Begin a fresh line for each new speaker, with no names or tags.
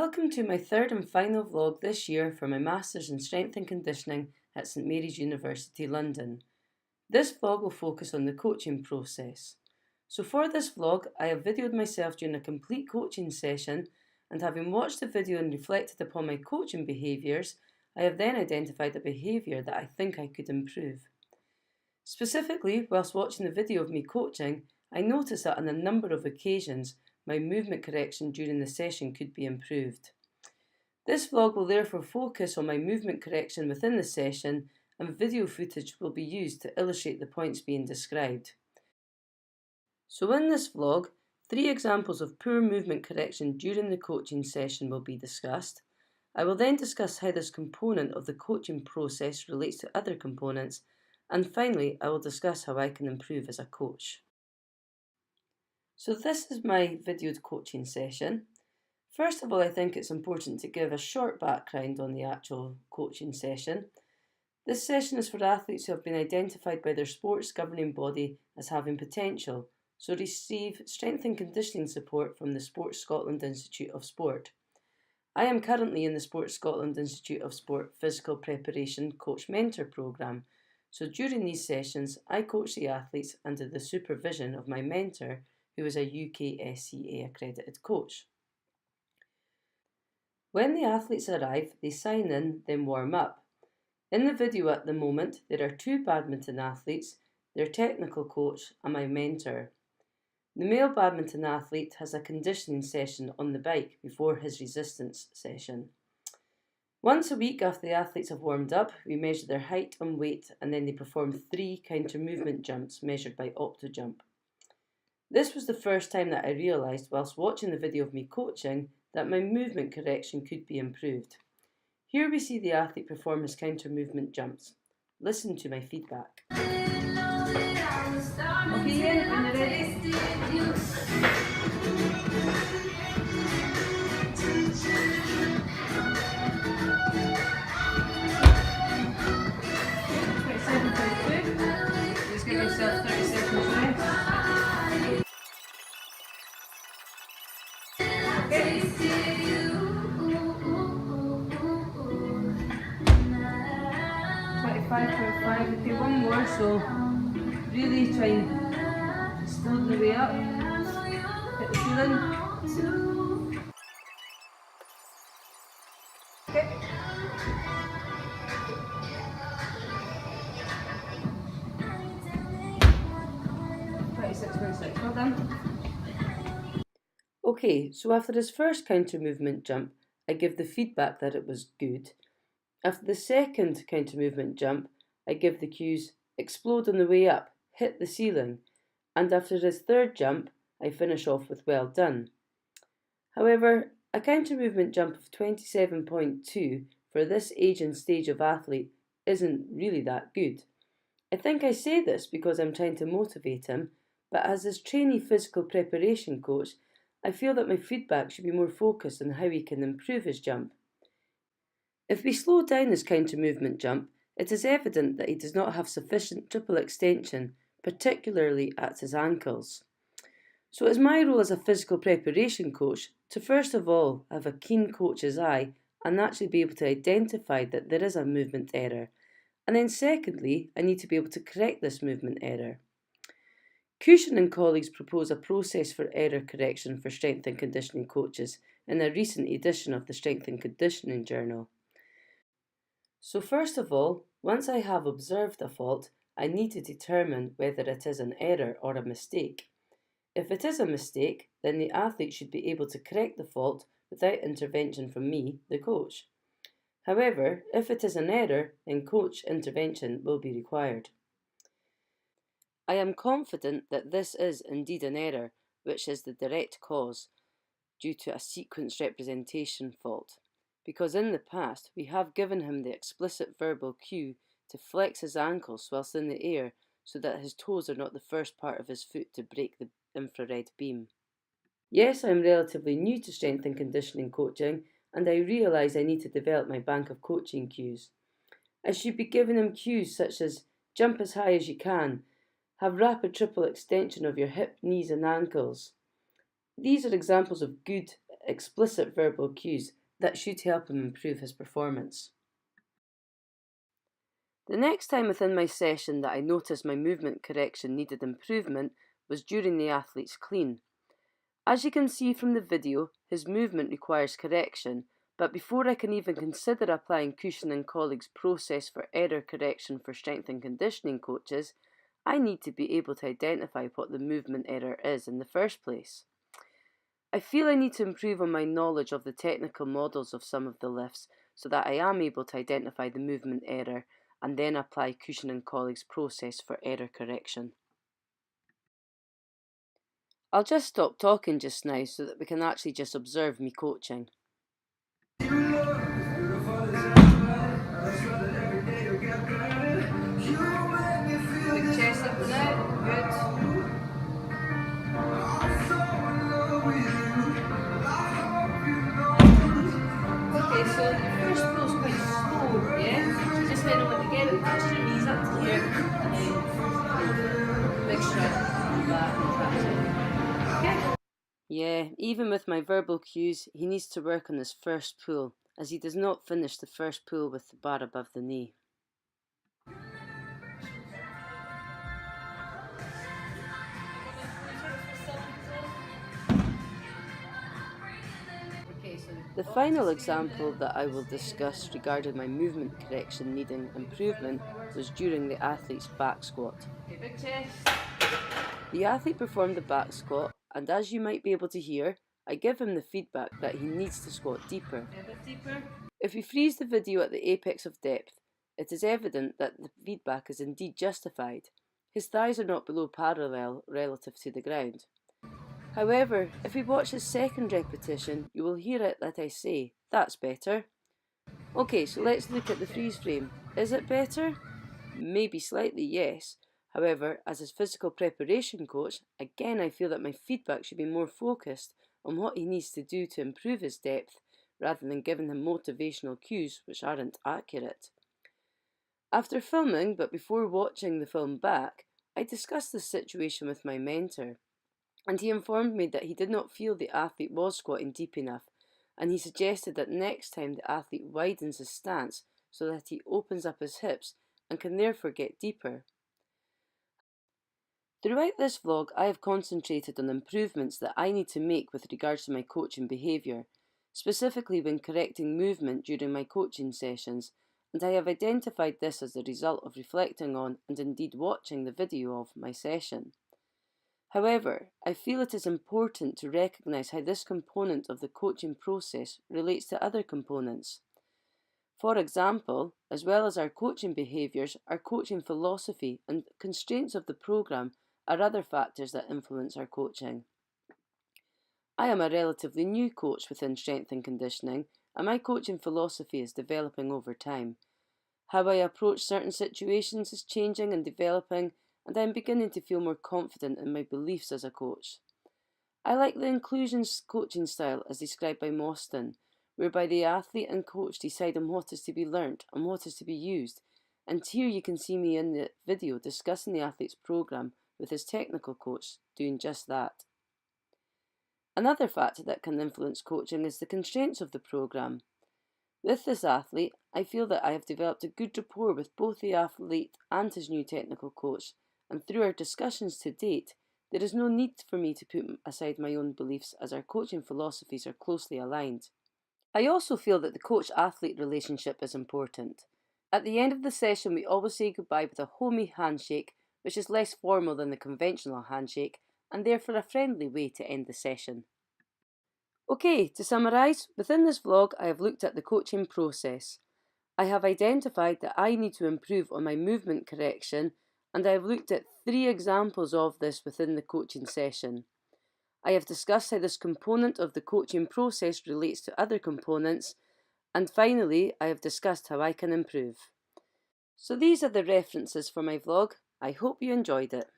Welcome to my third and final vlog this year for my Masters in Strength and Conditioning at St Mary's University, London. This vlog will focus on the coaching process. So for this vlog, I have videoed myself during a complete coaching session, and having watched the video and reflected upon my coaching behaviours, I have then identified a behaviour that I think I could improve. Specifically, whilst watching the video of me coaching, I noticed that on a number of occasions my movement correction during the session could be improved. This vlog will therefore focus on my movement correction within the session, and video footage will be used to illustrate the points being described. So in this vlog, 3 examples of poor movement correction during the coaching session will be discussed. I will then discuss how this component of the coaching process relates to other components, and finally I will discuss how I can improve as a coach. So this is my videoed coaching session. First of all, I think it's important to give a short background on the actual coaching session. This session is for athletes who have been identified by their sports governing body as having potential, so receive strength and conditioning support from the Sports Scotland Institute of Sport. I am currently in the Sports Scotland Institute of Sport Physical Preparation Coach Mentor programme, so during these sessions I coach the athletes under the supervision of my mentor, who is a UKSCA accredited coach. When the athletes arrive, they sign in, then warm up. In the video at the moment, there are 2 badminton athletes, their technical coach and my mentor. The male badminton athlete has a conditioning session on the bike before his resistance session. Once a week after the athletes have warmed up, we measure their height and weight, and then they perform 3 counter movement jumps measured by OptoJump. This was the first time that I realised whilst watching the video of me coaching that my movement correction could be improved. Here we see the athlete perform his counter movement jumps. Listen to my feedback. Okay, Ian, when you're ready. 27.2. Just give yourself 30 seconds rest. We'll do one more, so really try and slow the way up, hit the ceiling. Okay. 26.6, well done. Okay, so after his first counter movement jump, I give the feedback that it was good. After the second counter movement jump, I give the cues, explode on the way up, hit the ceiling, and after his third jump, I finish off with well done. However, a counter movement jump of 27.2 for this age and stage of athlete isn't really that good. I think I say this because I'm trying to motivate him, but as his trainee physical preparation coach, I feel that my feedback should be more focused on how he can improve his jump. If we slow down his counter movement jump, it is evident that he does not have sufficient triple extension, particularly at his ankles. So it is my role as a physical preparation coach to first of all have a keen coach's eye and actually be able to identify that there is a movement error, and then secondly, I need to be able to correct this movement error. Cushion and colleagues propose a process for error correction for strength and conditioning coaches in a recent edition of the Strength and Conditioning Journal. So first of all, once I have observed a fault, I need to determine whether it is an error or a mistake. If it is a mistake, then the athlete should be able to correct the fault without intervention from me, the coach. However, if it is an error, then coach intervention will be required. I am confident that this is indeed an error, which is the direct cause due to a sequence representation fault, because in the past we have given him the explicit verbal cue to flex his ankles whilst in the air so that his toes are not the first part of his foot to break the infrared beam. Yes, I am relatively new to strength and conditioning coaching, and I realise I need to develop my bank of coaching cues. I should be giving him cues such as jump as high as you can, have rapid triple extension of your hip, knees and ankles. These are examples of good explicit verbal cues that should help him improve his performance. The next time within my session that I noticed my movement correction needed improvement was during the athlete's clean. As you can see from the video, his movement requires correction, but before I can even consider applying Cushion and colleagues' process for error correction for strength and conditioning coaches, I need to be able to identify what the movement error is in the first place. I feel I need to improve on my knowledge of the technical models of some of the lifts so that I am able to identify the movement error and then apply Cushion and colleagues' process for error correction. I'll just stop talking just now so that we can actually just observe me coaching.
Big chest up and out, good. Okay, so your first pull's quite slow, yeah? So just kind of want to get it past your knees up to here, and then big stretch on the back and traps it. Okay?
Yeah, even with my verbal cues, he needs to work on his first pull, as he does not finish the first pull with the bar above the knee. The final example that I will discuss regarding my movement correction needing improvement was during the athlete's back squat.
Okay, big chest.
The athlete performed the back squat, and as you might be able to hear, I give him the feedback that he needs to squat deeper.
A bit deeper.
If we freeze the video at the apex of depth, it is evident that the feedback is indeed justified. His thighs are not below parallel relative to the ground. However, if we watch his second repetition, you will hear it that I say, "That's better." Okay, so let's look at the freeze frame. Is it better? Maybe slightly, yes. However, as his physical preparation coach, again I feel that my feedback should be more focused on what he needs to do to improve his depth, rather than giving him motivational cues which aren't accurate. After filming, but before watching the film back, I discussed this situation with my mentor, and he informed me that he did not feel the athlete was squatting deep enough, and he suggested that next time the athlete widens his stance so that he opens up his hips and can therefore get deeper. Throughout this vlog, I have concentrated on improvements that I need to make with regards to my coaching behaviour, specifically when correcting movement during my coaching sessions, and I have identified this as the result of reflecting on and indeed watching the video of my session. However, I feel it is important to recognise how this component of the coaching process relates to other components. For example, as well as our coaching behaviours, our coaching philosophy and constraints of the programme are other factors that influence our coaching. I am a relatively new coach within strength and conditioning, and my coaching philosophy is developing over time. How I approach certain situations is changing and developing, and I am beginning to feel more confident in my beliefs as a coach. I like the inclusion coaching style as described by Mostyn, whereby the athlete and coach decide on what is to be learnt and what is to be used, and here you can see me in the video discussing the athlete's programme with his technical coach doing just that. Another factor that can influence coaching is the constraints of the programme. With this athlete, I feel that I have developed a good rapport with both the athlete and his new technical coach, and through our discussions to date, there is no need for me to put aside my own beliefs as our coaching philosophies are closely aligned. I also feel that the coach-athlete relationship is important. At the end of the session, we always say goodbye with a homey handshake, which is less formal than the conventional handshake, and therefore a friendly way to end the session. Okay, to summarise, within this vlog I have looked at the coaching process. I have identified that I need to improve on my movement correction, and I have looked at 3 examples of this within the coaching session. I have discussed how this component of the coaching process relates to other components, and finally I have discussed how I can improve. So these are the references for my vlog. I hope you enjoyed it.